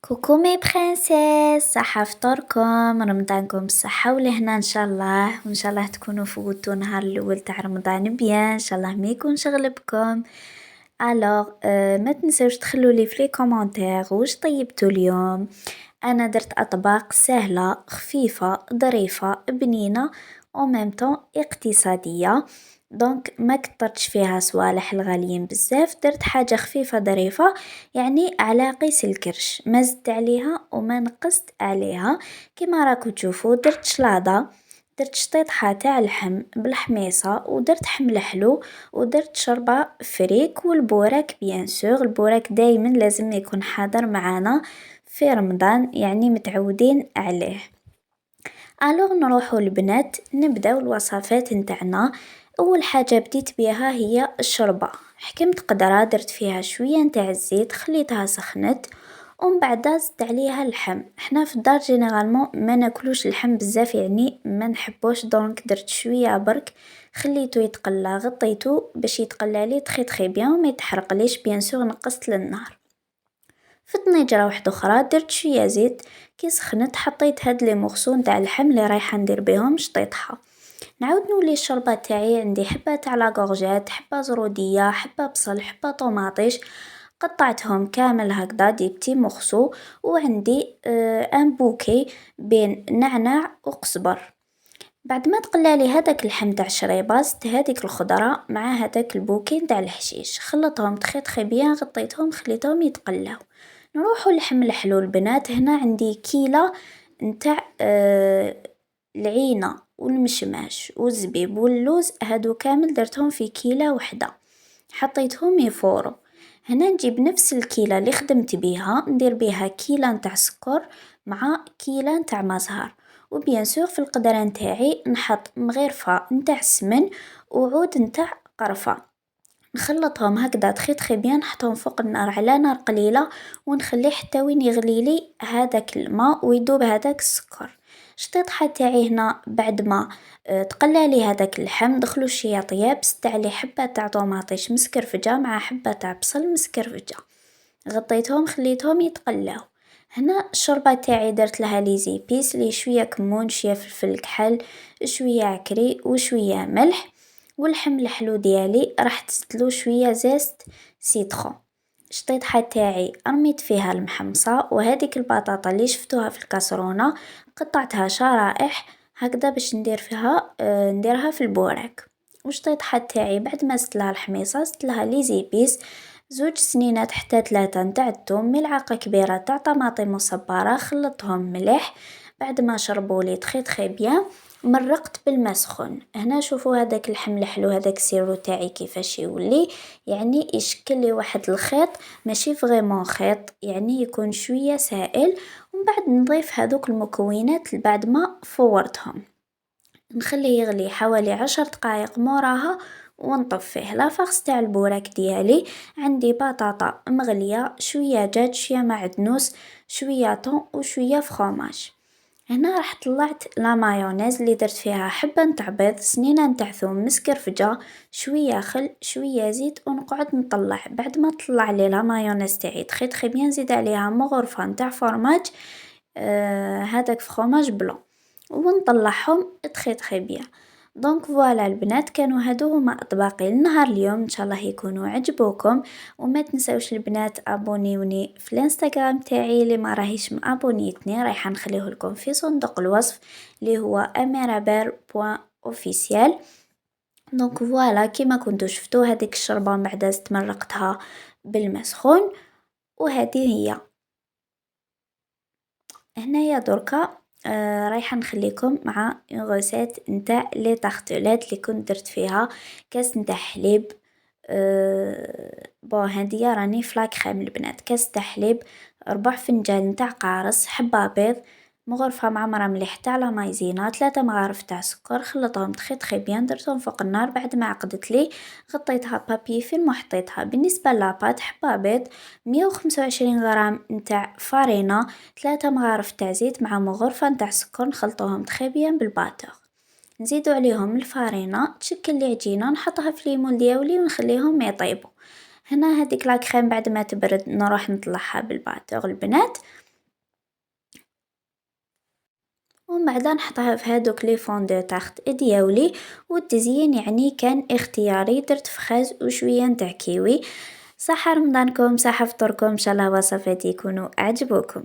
كوكو مي برنسيس، صحة فطوركم، رمضانكم بالصحة والهنا ان شاء الله، وان شاء الله تكونوا فوتوا نهار الاول تاع رمضان بيان، ان شاء الله ما يكونش غلبكم. الوغ ما تنسوش تخلوا لي في لي كومونتير واش طيبتوا اليوم. انا درت اطباق سهله خفيفه ظريفه بنينه او ميم طون اقتصاديه. دونك ما كترتش فيها صوالح الغاليين بزاف، درت حاجه خفيفه ظريفه، يعني على قيس الكرش، ما زدت عليها وما نقصت عليها. كما راكو تشوفوا درت شلاضه، درت شطيطحه تاع اللحم بالحميصه، ودرت حمل حلو، ودرت شوربه فريك، والبوراك بيان سور. البوراك دايما لازم يكون حاضر معانا في رمضان، يعني متعودين عليه. الوغ نروحو البنات نبداو الوصفات نتاعنا. اول حاجه بديت بها هي الشوربه، حكمت قدره درت فيها شويه نتاع الزيت، خليتها سخنت، ومن بعد زدت عليها اللحم. احنا في الدار جينيرالمون ما ناكلوش اللحم بزاف، يعني ما نحبوش، دونك درت شويه برك، خليته يتقلى، غطيته باش يتقلى لي تخي بيان وما يتحرقليش. بيان سور نقصت للنار. في طنجرة واحدة اخرى درت شويه زيت، كي سخنت حطيت هاد لي مغصو نتاع اللحم اللي رايحه ندير بهم شطيطها. نعاود نولي الشوربه تاعي، عندي حبه تاع لاكورجات، حبه زروديه، حبه بصل، حبه طوماطيش، قطعتهم كامل هكذا دي بتي مغصو. وعندي ان بوكي بين نعناع وقزبر. بعد ما تقلى لي هذاك اللحم تاع الشريبه، زدت هذيك الخضره مع هذاك البوكي تاع الحشيش، خلطهم تخي بيان، غطيتهم خليتهم يتقلاو. نروحوا لحم الحلو البنات، هنا عندي كيلة نتاع العينة والمشماش والزبيب واللوز، هادو كامل درتهم في كيلة وحدة، حطيتهم يفوروا. هنا نجيب نفس الكيلة اللي خدمت بيها، ندير بيها كيلة نتاع سكر مع كيلة نتاع مزهر، وبيان سور في القدرة نتاعي نحط مغرفة نتاع سمن وعود نتاع قرفة، نخلطهم هكذا تخي بيان، نحطهم فوق النار على نار قليلة، ونخليه حتى وين يغلي لي هذاك الماء ويذوب هذاك السكر. شطيطحه تاعي هنا بعد ما تقلى لي هذاك اللحم، دخلو شويه طياب، زدت عليه حبه تاع طوماطيش مسكرفجه مع حبه تاع بصل مسكرفجه، غطيتهم خليتهم يتقلاو. هنا الشوربه تاعي درت لها لي زيبيس، لي شويه كمون، شويه فلفل كحل، شويه عكري وشويه ملح. واللحم الحلو ديالي راح تزدلو شويه زيت سيترون. شطيطحه تاعي رميت فيها المحمصه، وهذيك البطاطا اللي شفتوها في الكاسرونه قطعتها شرائح هكذا باش ندير فيها نديرها في البوراك. وشطيطحه تاعي بعد ما زدت لها الحميصه، زدت لها لي زيبيس، زوج سنينات حتى 3 نتاع الثوم، ملعقه كبيره تاع طماطم مصبره، خلطهم مليح. بعد ما شربوا لي تخي بيان، مرقت بالماء سخون. هنا شوفوا هذاك اللحم الحلو، هذاك السيرو تاعي كيفاش يولي، يعني يشكل لي واحد الخيط، ماشي فريمون خيط، يعني يكون شويه سائل. ومن بعد نضيف هذوك المكونات بعد ما فورتهم، نخليه يغلي حوالي 10 دقائق موراها، ونطفيه. لافاغس تاع البوراك ديالي عندي بطاطا مغليه، شويه دجاج، شويه معدنوس، شويه طون وشويه فخوماج. هنا راح طلعت لا مايونيز اللي درت فيها حبه نتاع بيض، سنينه نتاع ثوم مسكرفجه، شويه خل، شويه زيت، ونقعد نطلع. بعد ما طلع لي لا مايونيز تاعي تخي بيان، نزيد عليها مغرفه نتاع فرماج، هذاك فخوماج بلون، ونطلعهم تخي بيان. دونك فوالا البنات، كانوا هادو هما اطباقي لنهار اليوم، ان شاء الله يكونوا عجبوكم. وما تنساوش البنات ابونيوني في الانستغرام تاعي، اللي ما راهيش مابونيتني رايحه نخليه لكم في صندوق الوصف، اللي هو amiraber.officiel. دونك فوالا كيما كنتو شفتوا هذيك الشربه بعد زدت مرقتها بالماء سخون. وهذه هي هنايا دركا رايحه نخليكم مع غوسيت نتاع لي طارتولات اللي كنت درت فيها كاس نتاع حليب. بون هاديا راني فلا كريم البنات، كاس تاع حليب، ربع فنجان نتاع قارص، حبه بيض، مغرفه معمره مليح تاع لا مايزينا، 3 مغارف تاع سكر، خلطهم تخي بيان، درتهم فوق النار. بعد ما عقدت لي غطيتها بابي فيلم وحطيتها. بالنسبه لاباط، حبه بيض، 125 غرام نتاع فارينه، 3 مغارف تاع زيت مع مغرفه نتاع سكر، نخلطوهم تخي بيان بالباتور، نزيدو عليهم الفارينه تشكل لي عجينه، نحطها في ليمون دياولي ونخليهم يطيبوا. هنا هذيك لا كريم بعد ما تبرد نروح نطلعها بالباتور البنات. ومن بعدا نحطها في هادوك لي فون دو طاخت دياولي، والتزيين يعني كان اختياري، درت فخاز وشوية نتاع كيوي. صحة رمضانكم، صحة فطوركم، ان شاء الله وصفاتي يكونوا اعجبوكم.